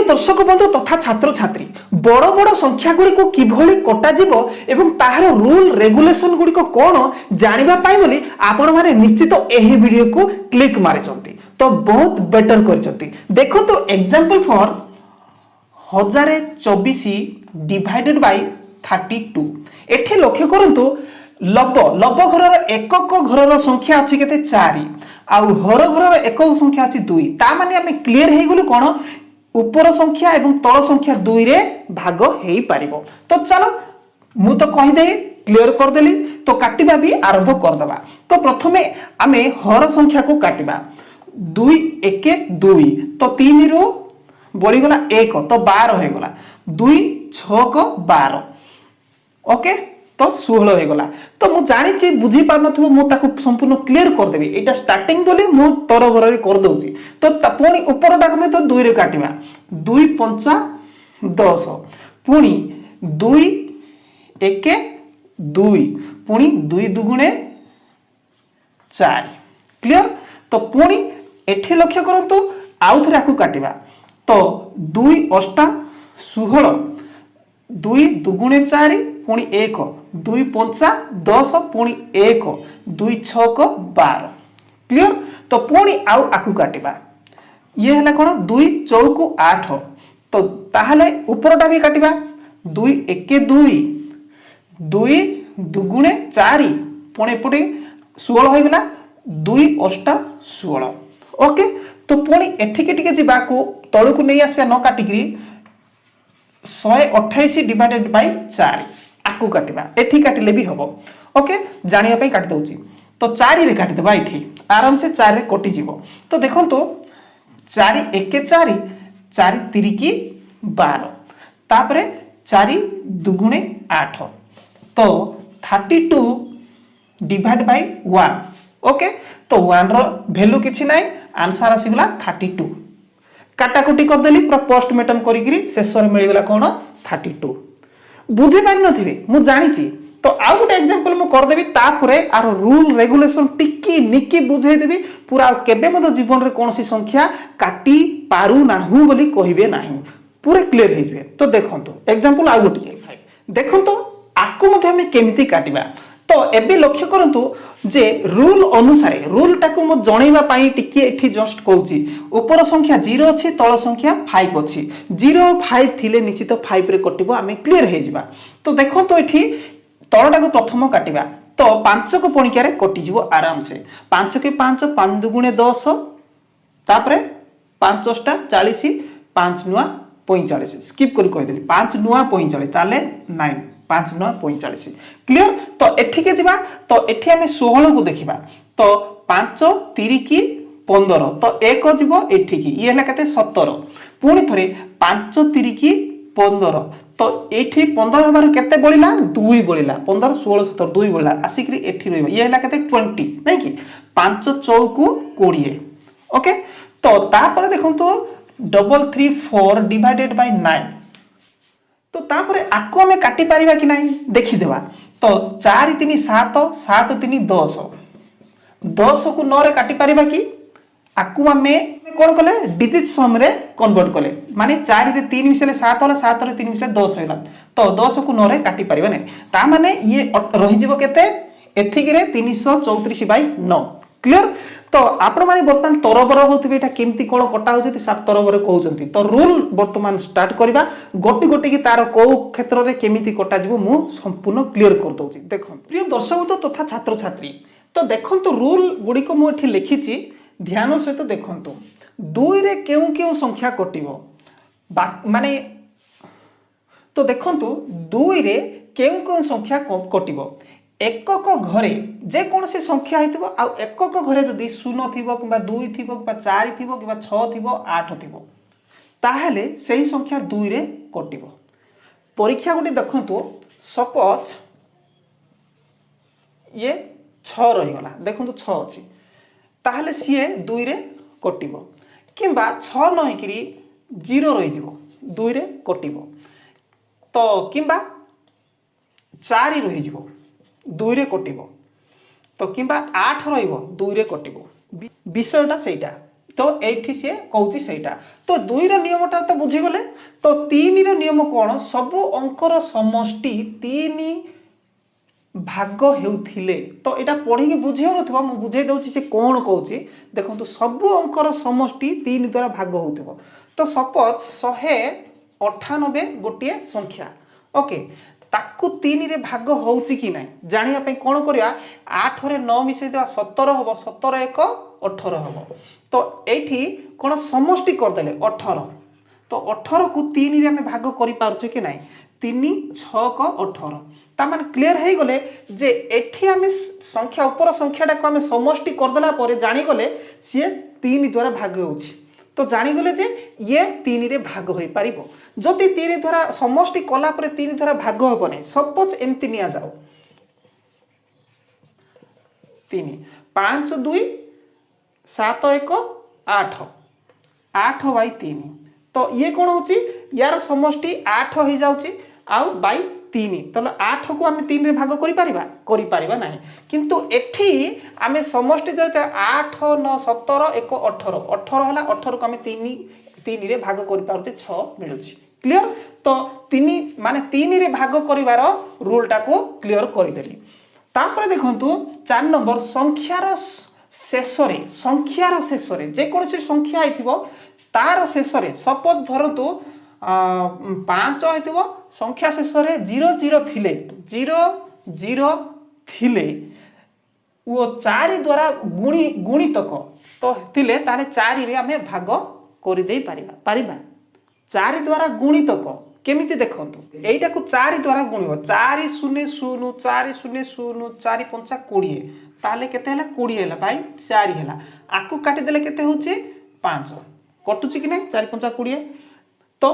दर्शक बंधु तथा छात्र छात्री बड़ बड़ संख्या गुड़िक किभली कटाजिब एवं ताହାର रूल रेगुलेशन गुड़िक कौन जानिबा पाई बोली आपण माने निश्चित एही वीडियो को क्लिक मारिसंती तो बहुत बेटर करचंती। देखो तो एग्जांपल फॉर 1024 डिवाइडेड बाय 32 एठी लक्ष्य करंतु लब लब घर एकक घर संख्या अच्छी केते 4 आउ हर घर एकक संख्या अच्छी 2 ता माने आमे क्लियर हे गलु कोन ऊपर संख्या एवं तल संख्या 2 रे भाग हेई पारिबो। तो चलो मु तो कहि दे क्लियर कर देली तो काटिबा भी आरंभ कर दबा। तो प्रथमे आमे हर संख्या को काटिबा 2 1 2 तो 3 रो बड़ी गला 1 तो 12 हे गला 2 6 को 12 ओके तो 16 हो गला। तो मु जानि बुझी पार नथु मु ताको संपूर्ण क्लियर कर देबी एटा स्टार्टिंग बोली मु तरबररी कर दउची। तो पुणी ऊपरटा को तो 2 रे काटिबा 2 5 10 पुणी 2 1 2 पुणी 2 दुगुणे 4 क्लियर। तो पुणी एठी लक्ष्य करंतु आउ थरे आकु काटिबा तो 2 8 16 2 दुगुणे 4 पुणी 1 2 5 10 पुणी 1 2 6 को 12 क्लियर। तो पुणी आउ आकु काटिबा ये हला कोन 2 4 को 8 तो ताहले ऊपरटा भी काटिबा 2 1 2 2 दुगुणे 4 पुणी पुणी 16 हो गला 2 8 16 ओके। तो पुणी एठी के टिके जिबा को तळु को नै आसबा न काटिकरी 128 डिवाइडेड बाय 4 आकु काटिबा एठी काटिले भी हबो ओके जानिया पई काटि दउची। तो 4 रे काटि देबा एठी आराम से 4 रे कटि जिवो। तो देखो तो 4 1 4 4 3 की 12 तापरे 4 दुगुणे 8 तो 32 डिवाइड बाय 1 ओके। तो 1 रो वैल्यू किछि नै आंसर आसीगला 32 काटाकुटी कर देली पूरा पोस्टमार्टम करिकरी शेष रे मिलिगला कोन 32 बुझी पारि नथिबे मु जानिची। तो आउ गोटे एग्जांपल मु कर देबी तापरे आरो रूल रेगुलेशन टिकी निकी बुझाई देबी पूरा केबे मद जीवन रे कोनसी संख्या काटी पारु नाहु बोली कहिबे नाही पूरा क्लियर हे जबे। तो देखंतो एग्जांपल आउ गोटे देखंतो आकु मध्ये हम केमिति काटिबा। तो एबे लक्ष्य करंतु जे रूल अनुसार रूल टाको मो जणैबा पाई टिके एठी जस्ट कहूची ऊपर संख्या 0 अछि तळ संख्या 5 अछि 0 5 थिले निश्चित 5 रे कटिबो आमे क्लियर हे जिबा। तो देखो तो एठी तळटा को प्रथम काटिबा तो 5 को पणिका रे कटि जिवो आराम से 5 के 5 5 दुगुणे 10 तापरे 5 टा 40 5 नुआ 45 स्किप करि कहि देली 5 नुआ 45 ताले 9 5 नुआ 45 क्लियर। तो एठी के जिबा तो एठी हमें 16 को देखिबा तो 5 3 की 15 तो 1 जिवो एठी की ये हला कते 17 पुणी थरे 5 3 की 15 तो एठी 15 हबार केते बळिला 2 बळिला 15 16 17 2 बळिला आसिकरी एठी रहइबा ये हला कते 20 नै कि 5 4 को 20 ओके। तो तापर देखंतो 334 डिवाइडेड बाय 9 तो तापर आको हमें काटी पारिबा कि नाही देखि देबा। तो 4 3 7 7 3 10 10 को 9 रे काटी पारिबा कि आकु हमें कोन कले डिजिट सम रे कन्वर्ट कले माने 4 रे 3 मिसले 7 होला 7 रे 3 मिसले 10 होला तो 10 को 9 रे काटी पारिबा नै ता माने ये रहि जिवो केते एथिक रे 334 बाय 9 क्लियर। तो आपण माने वर्तमान तरबर होतबे एटा केमती कोन कटा होजति सात तरबर कहउचंती। तो रूल वर्तमान स्टार्ट करबा गोटी गोटी की तार को क्षेत्र रे केमिति कटा जिवो मु संपूर्ण क्लियर कर दउची। देखो प्रिय दर्शक तो तथा छात्र छात्री तो देखंतु रूल गुडी को मु एठी लिखिची ध्यान सहित देखंतु 2 रे केउ केउ संख्या कटिवो माने तो देखंतु 2 रे केउ केउ संख्या कटिवो एकक घरे जे कौन सी संख्या हेतिबो आ एकक घरे जदी 0 थिबो किबा 2 थिबो किबा 4 थिबो किबा 6 थिबो 8 थिबो ताहेले सेही संख्या 2 रे कटिबो। परीक्षा गुडी देखंतु सपोज ये 6 रहि गला देखंतु 6 अछि ताहेले सीए 2 रे कटिबो किबा 6 नहि करी 0 रहि जिवो 2 रे कटिबो तो किबा 4 रहि जिवो 2 रे कटिबो तो किबा 8 रहिबो 2 रे कटिबो विषयटा सेटा तो एठी से कहूची सेटा तो 2 रो नियमटा तो बुझी गले तो 3 रो नियम कोन सब अंकर समष्टि 3 भाग हेउथिले तो एटा पढ़ी के बुझे नथबो मु बुझे दउची से कोन कहूची देखंतु सब अंकर समष्टि 3 द्वारा भाग होउथबो तो सपोज 198 गोटे संख्या ओके ताकू 3 रे भाग होउची कि नै जानिया पे कोन करिया 8 रे 9 मिसै देबा 17 होबो 17 1 18 होबो तो एठी कोन समष्टि कर देले 18 तो 18 को 3 रे हमें भाग करि पारछु कि नै 3 6 को 18 ता माने क्लियर हे गले जे एठी हमें संख्या ऊपर संख्याटा को हमें समष्टि कर देला परे जानि गले से 3 द्वारा भाग होउची तो जानि गले जे ये 3 रे भाग होई पारिबो जति 3 द्वारा समष्टि कला परे 3 द्वारा भाग होबो नै सपोज एम्ति निया जाओ 3 5 2 7 1 8 8 बाई 3 तो ये कौन होची यार समष्टि 8 हो जाउची आउ बाई 3 तो 8 को आम 3 रे भाग करि पारिबा नाही किंतु एठी आमे समष्टि देता 8 9 17 1 18 18 हला 18 को आमे 3 रे भाग करि पारुचे 6 मिलुची क्लियर तो 3 माने 3 रे भाग करिवार रूल टा को क्लियर करि देली तापर देखंतु 4 नंबर संख्यार शेषरे जे कौन सी संख्या आइथिबो तार शेषरे सपोज धरतु 5 आइथिबो संख्या शेषरे 00 थिले 00 थिले वो 4 द्वारा गुणितक तो थिले ताने 4 रे हमें भाग करि देई पारिबा 4 द्वारा गुणितक केमिति देखंतु एइटा को 4 द्वारा गुणिबो 4 0 0 4 0 0 4 5 20 ताले केते हला 20 हला भाई 4 हला आकु काटी देले केते होची 5 कटुची कि नै 4 5 20 तो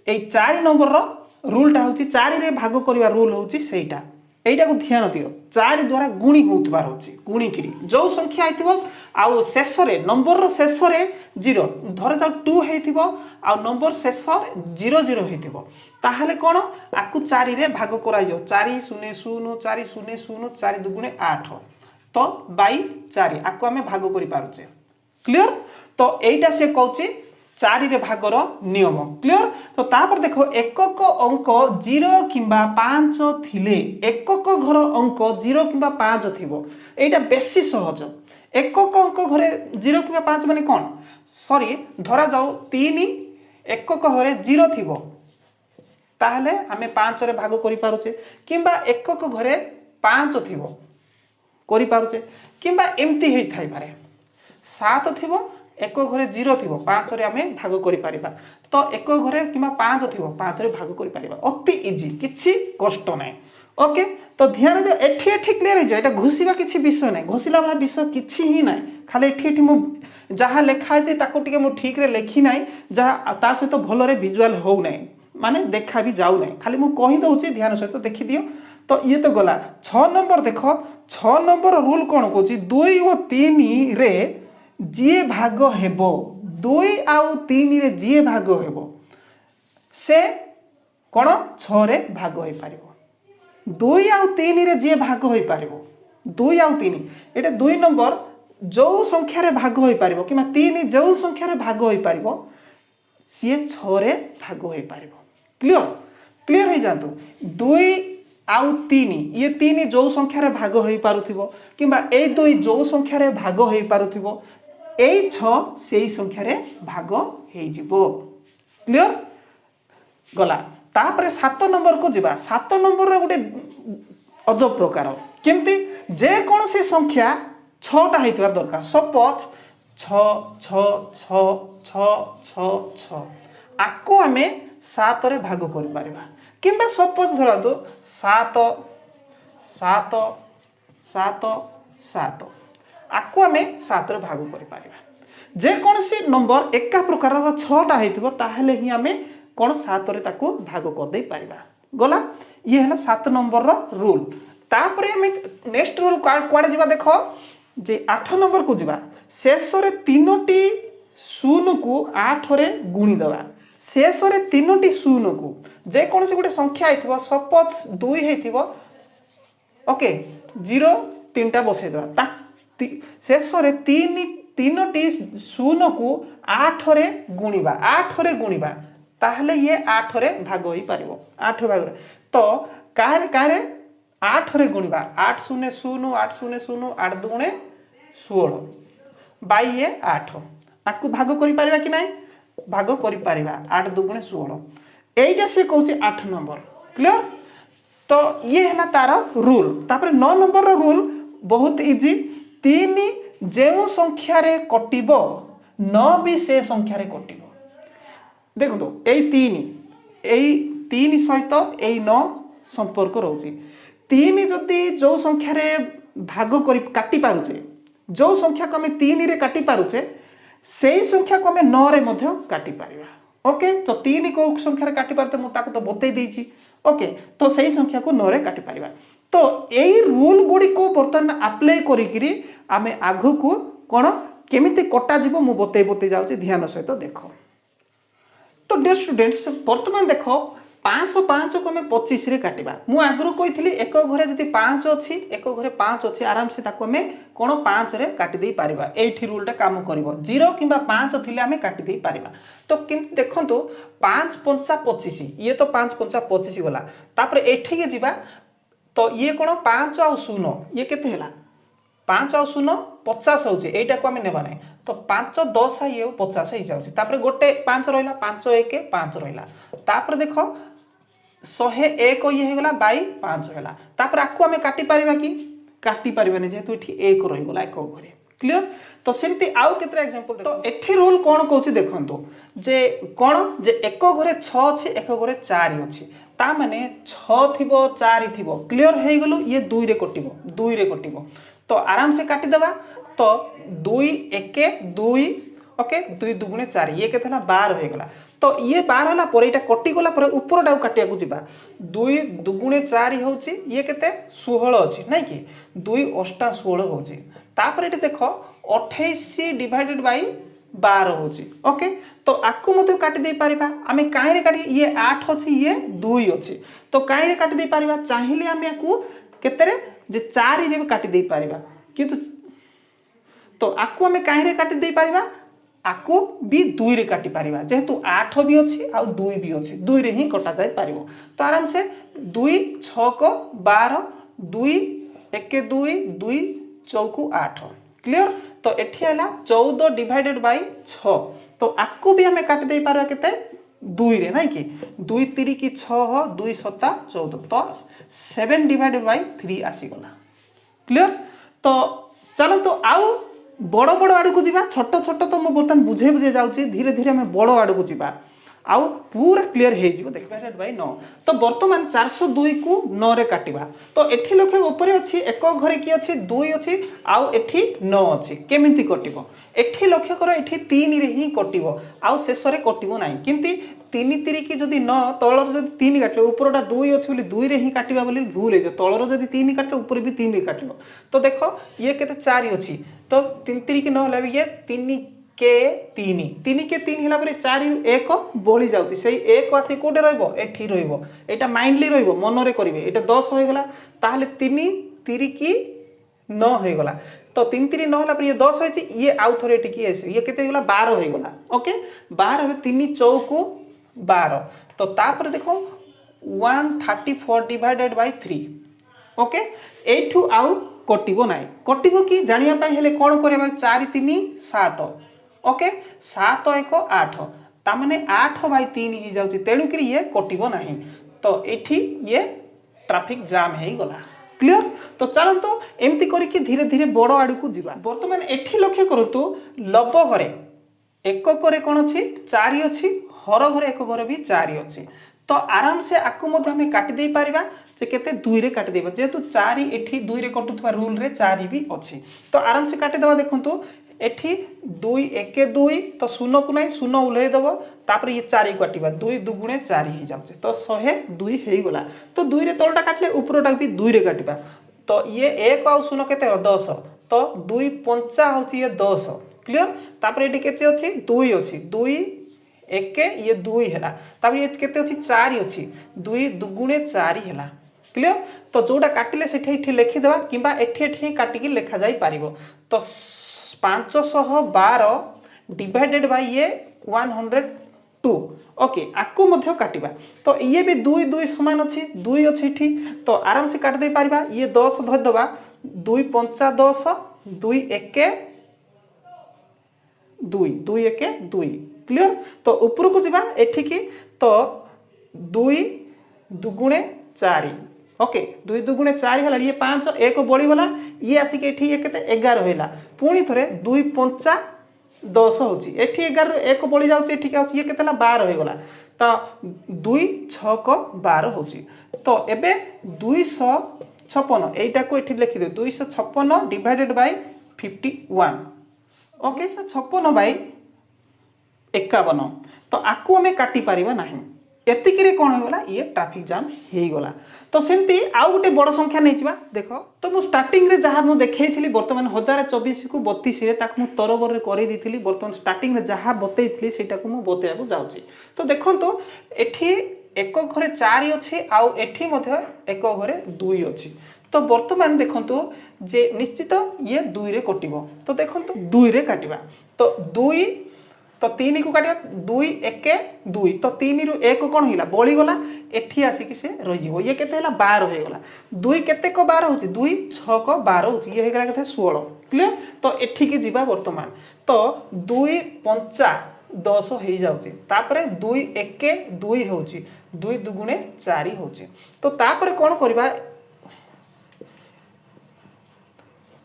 ए 4 नंबर रो रूल टा होची 4 रे भाग करबा रूल होची सेइटा एइटा को ध्यान दियो 4 द्वारा गुणी होतबार होची गुणी किरी जो संख्या आइथिबो आ शेष रे नंबर रो शेष रे 0 धर जा 2 हेथिबो आ नंबर शेष 00 हेथिबो ताहले कोन आकु 4 रे भाग कराइ जो 4 0 0 4 0 0 4 दुगुणे 8 तो बाई 4 आकु हमें भाग करि पारुचे क्लियर तो एइटा से कहूची 4 रे भागर नियम क्लियर तो तापर देखो एकक अंक 0 किंबा 5 थिले एकक घर अंक 0 किंबा 5 थिबो एइटा बेसी सहज एकक अंक घरे 0 किंबा 5 माने कोन सॉरी धरा जाऊ 3 एकक घरे 0 थिबो ताहले हमें 5 रे भाग करि पारुचे किंबा एकक घरे 5 थिबो करि पारुचे किंबा एम्ति हेइ थाइ पारे 7 थिबो एक घरे 0 थिबो 5 रे हमें भाग करि पारिबा तो एक घरे किंबा 5 थिबो 5 रे भाग करि पारिबा अति इजी किछि कष्ट नै ओके तो ध्यान दे एठी क्लियर हो एटा घुसीबा किछि विषय नै घुसीला वाला विषय किछि ही नै खाली एठी मु जहा लेखा जे ताको टिके मु ठीक रे लेखि नै जहा ता सहित भलो रे विजुअल हो नै माने देखा भी जाऊ नै खाली मु कहि दउची ध्यान सहित देखि दियो तो ये तो गला 6 नंबर देखो 6 नंबर रूल कोन कोची 2 और 3 रे जी भाग हेबो 2 आउ 3 रे जी भाग हेबो से कोन 6 रे भाग होई पारिबो 2 आउ 3 रे जी भाग होई पारिबो 2 आउ 3 एटा 2 नंबर जो संख्या रे भाग होई पारिबो किमा 3 जो संख्या रे भाग होई पारिबो से 6 रे भाग होई पारिबो क्लियर हे जानतु 2 आउ 3 ये 3 जो संख्या रे भाग होई पारुथिबो किमा ए 2 जो संख्या रे भाग होई पारुथिबो ए 6 सेही संख्या रे भाग हेइ जिवो क्लियर गला तापरे 7 नंबर को जिबा 7 नंबर रे गुटे अजब प्रकार केमती जे कोन से संख्या 6 टा हेइतबार दरकार सपोज 6 6 6 6 6 6 आको हमें 7 रे भाग करि पारिबा किंबा सपोज धरा दो 7 7 7 7 आको हमें 7 रे भाग करि पारिबा जे कोन से नंबर एका प्रकार रो 6 टा हेइतबो ताहले ही हमें कोन 7 रे ताको भाग कर दे पारिबा गला ये है 7 नंबर रो रूल तापरे हमें नेक्स्ट रूल क्वाडे जिबा देखो जे 8 नंबर को जिबा शेष रे 3टी शून्य को 8 रे गुणी दवा शेष रे 3टी शून्य को जे कोन से गुटे संख्या आइथिबो सपोज 2 हेइथिबो ओके 0 3टा बसै दवा ता शेष रे 3 तीनोटी शून्य को 8 रे गुणिबा 8 रे गुणिबा ताहले ये 8 रे भाग होई परिबो 8 भाग रे तो कारे 8 रे गुणिबा 8 शून्य शून्य 8 शून्य शून्य 8 दुगुणे 16 बाई ये 8 आकु भाग करि परिबा कि नाही भाग करि परिबा 8 दुगुणे 16 एइटा से कहूची 8 नंबर क्लियर। तो ये है तार रूल तापर 9 नंबर रूल बहुत इजी 3 जो संख्या रे कटिबो 9 भी से संख्या रे कटिबो देखो तो यही 3 सहित यही 9 संपर्क रोची 3 जदि जो संख्या रे भाग करि काटी पारुचे जो संख्या को आम 3 रे काटी पारुचे सेही संख्या को आम 9 रे मध्य काटी पारिबा ओके। तो 3 को संख्या रे काटी पारते मु ताको तो बतई देछि ओके तो सही संख्या को 9 रे काटी पारिबा। तो यही रूल गुडी को बर्तमान अप्लाई करिकरी आमे आगु को कोन केमिति कटा जीवो मु बतई जाउछि ध्यान सहित देखो। तो डियर स्टूडेंट्स बर्तमान देखो 505 को हमें 25 रे काटिबा मु आगु कहितली एक घरे जदि 5 अछि एक घरे 5 अछि आराम से ताको हमें कोन 5 रे काटी देई पारिबा एठी रूलटा काम करिवो 0 किबा 5 थिले हमें काटी देई पारिबा। तो किंतु देखंतु 5 5 25 ये तो 5 5 25 गला तापर एठी के जिबा तो ये कोन 5 और 0 ये केते हला 5 और 0 50 होची एटा को हमें नेबा नै तो 5 10 ये 50 ही जाउची तापर गोटे 5 रहिला 5 1 5 रहिला तापर देखो 101 ये हेगला बाई 5 हेला तापर आकु हमें काटी पारिबा कि काटी पारिबानी जेतु एठी 1 रहि गला एक घरे क्लियर। तो सेमती आउ केतरा एग्जांपल तो एठी रूल कोन कहूची देखंतु जे कोन जे एक घरे 6 अछि एक घरे 4 अछि ता माने 6 थिबो 4 थिबो क्लियर हे गलो ये 2 रे कटिबो तो आराम से काटी देबा तो 2 1 2 ओके 2 दुगुणे 4 ये केतला 12 हे गला तो ये 12 हला पर एटा कटि गला पर ऊपरटा काटिया को जिबा 2 दुगुणे 4 होची ये केते 16 अछि नै कि 2 8 16 होची तापर एटी देखो 28 डिवाइडेड बाय 12 होची ओके। तो आकु मते काटि दे पारिबा आमे काहे रे काटि ये 8 अछि ये 2 अछि तो काहे रे काटि दे पारिबा चाहिले आमे आकु केते रे जे 4 रे काटि दे पारिबा किंतु तो आकु आमे काहे रे काटि दे पारिबा आकु भी 2 रे काटि पारिबा जेहेतु 8 भी अछि आ 2 भी अछि 2 रे ही कटा जाय पारिबो। तो आराम से 2 6 को 12 2 1 2 2 चौकु 8 क्लियर। तो एठी हला 14 डिवाइडेड बाय 6 तो आकु भी हमें काटि दे पारबा केते 2 रे नै कि 2 3 की 6 2 7 14 तो 7 डिवाइडेड बाय 3 आसी गला क्लियर। तो चलो तो आउ बड़ बड़ आड़ को जीवा छोट छोट तो मु बर्तन बुझे जाउची धीरे धीरे हमें बड़ आड़ को जीवा आउ पूरा क्लियर हे जीवो डिवाइडेड बाय 9 तो वर्तमान 402 को 9 रे काटिबा तो एठी लखे ऊपर अछि एक घरे की अछि 2 अछि आउ एठी 9 अछि केमिति कटिबो एठी लक्ष्य करो एठी 3 रे ही कटिबो आउ शेष रे कटिबो नाही किंतु 3 3 की जदी 9 तळर जदी 3 काटले ऊपरटा 2 अछि बोली 2 रे ही काटिबा बोली भूल हे जे तळर जदी 3 काटले ऊपर भी 3 रे काटिबो। तो देखो ये केते 4 अछि तो 3 3 की 9 हला ये 3 के 3 हिला परे 4 1 बोली जाउची सेही 1 आसी कोटे रहइबो एठी रहइबो एटा माइंडली रहइबो मन रे करिवे एटा 10 होय गला ताहले 3 3 की 9 होय गला तो 3 3 9 हला पर ये 10 होय छि ये आउ थरे एठी की आसी ये केते गला 12 होय गला ओके 12 में 3 चौको 12 तो तापर देखो 134 डिवाइडेड बाय 3 ओके एठू आउ कटिबो नाही कटिबो की जानिया पय हेले कोन करबा 4 3 7 ओके 7 1 8 ता माने 8 बाय 3 ही जाउची तेणु करी ये कटिबो नाही तो एठी ये ट्रैफिक जाम हेई गला क्लियर। तो चलन तो एमती करी कि धीरे धीरे बड़ आड़ को जीवा वर्तमान एठी लक्ष्य करतु लब घरे एक घरे कोन अछि 4 अछि हर घरे एक घरे भी 4 अछि तो आराम से आकु मध्य हमें काटि दे पारिबा जे केते 2 रे काटि देबा जेतु 4 एठी 2 रे कटुथवा रूल रे 4 भी अछि तो आराम से काटि देबा देखंतु एठी 2 1 2 तो 0 को नहीं 0 उल्हे देबो तापर ये 4 को काटिबा 2 दुगुणे 4 ही जाउछे तो 102 हेई गला तो 2 रे तळटा काटले ऊपरटा भी 2 रे काटिबा तो ये 1 और 0 केते 10 तो 2 5 होची ये 10 क्लियर तापर एठी केते अछि 2 अछि 2 1 ये 2 हैला तापर ये केते अछि 4 अछि 2 दुगुणे 4 हैला क्लियर। तो जोटा काटिले सेठी एठी लिखि देबा किबा एठी एठी काटि कि लेखा जाई पारिबो तो 512 डिवाइडेड बाय ये 102 ओके आकु मध्य काटिबा तो ये भी 2 2 समान अछि 2 अछि इठी तो आराम से काट दे पारिबा ये 10 धर दबा 2 5 10 2 1 2 2 1 2 क्लियर तो ऊपर को जीवा एठी की तो 2 दुगुणे 4 ओके 2 दुगुणे 4 हला ये 5 1 बड़ी गला ये आसी के एठी केते 11 होइला पुणी थरे 2 5 10 होची एठी 11 1 बड़ी जाउची एठी के होची ये केतेला 12 होई गला तो 2 6 को 12 होची तो एबे 256 एटा को एठी लिखि दे 256 डिवाइडेड बाय 51 ओके 56 बाय 51 तो आकु हमें काटी पारिबा नाही एतिक रे कोन होगला ये ट्रैफिक जाम हेई गला तो सेमती आउ गोटे बड़ संख्या नै छिबा देखो तो मु स्टार्टिंग रे जहा मु देखैथिली वर्तमान 1024 को 32 रे ताक मु तरबर रे करै दिथिली वर्तमान स्टार्टिंग रे जहा बतैथिली सेटा को मु बतैया को जाउची तो देखंतु एठी एक घरे 4 अछि आउ एठी मध्ये एक घरे 2 अछि तो वर्तमान देखंतु जे निश्चित ये 2 रे कटिबो तो देखंतु 2 रे काटिबा तो 2 तो 3 को काटिया 2 1 2 तो 3 रु 1 कोन हिला बळी गला एठी आसी कि से रहि जीवो ये केते हला 12 हे गला 2 केते को 12 होची 2 6 को 12 होची ये हे गला केते 16 क्लियर तो एठी के जीवा वर्तमान तो 2 5 10 हे जाउची तापरे 2 1 2 होची 2 दुगुणे 4 होची तो तापरे कोन करबा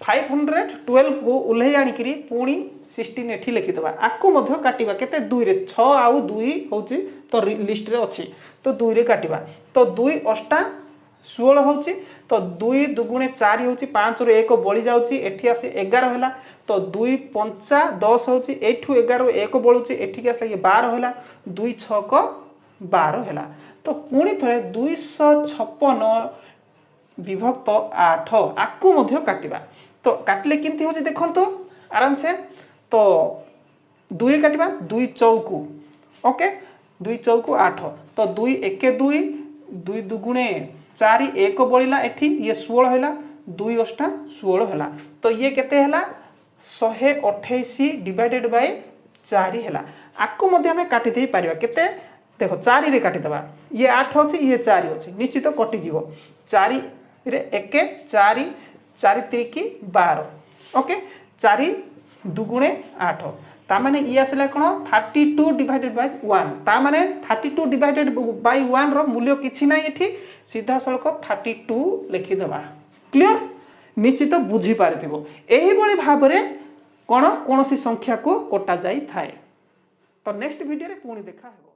512 को उल्हे आनी करी पुणी 16 एठी लिखि दबा आकु मध्य काटिबा केते 2 रे 6 आउ 2 होची तो लिस्ट रे अछि तो 2 रे काटिबा तो 2 8 16 होची तो 2 दुगुणे 4 होची 5 रे 1 बळी जाउची एठी आसे 11 होला तो 2 5 10 होची एठू 11 1 बळुची एठी के आसला 12 होला 2 6 को 12 होला तो पुणी थरे 256 विभक्त 8 आकु मध्य काटिबा तो काटले केमती होची देखंतु आराम से तो 2 रे काटिबा 2 चौकु ओके 2 चौकु 8 तो 2 1 2 2 दुगुणे 4 1 बळिला एठी ये 16 होला 2 8 16 होला तो ये केते हला 128 डिवाइडेड बाय 4 हला आकु मध्ये हमें काटि देई पारिबा केते देखो 4 रे काटि दबा ये 8 अछि ये 4 अछि निश्चित कटि जीवो 4 रे 1 4 4 3 की 12 ओके 4 दुगुणे 8 ता माने ई आसला कोन 32 डिवाइडेड बाय 1 ता माने 32 डिवाइडेड बाय 1 रो मूल्य किछि नै एठी सीधा सळक 32 लिखि दबा क्लियर निश्चित बुझी पारिथिबो एही बळी भाबरे कोन कोनोसी संख्या को कोटा जाई थाए तो नेक्स्ट वीडियो रे पुणी देखा हेबो।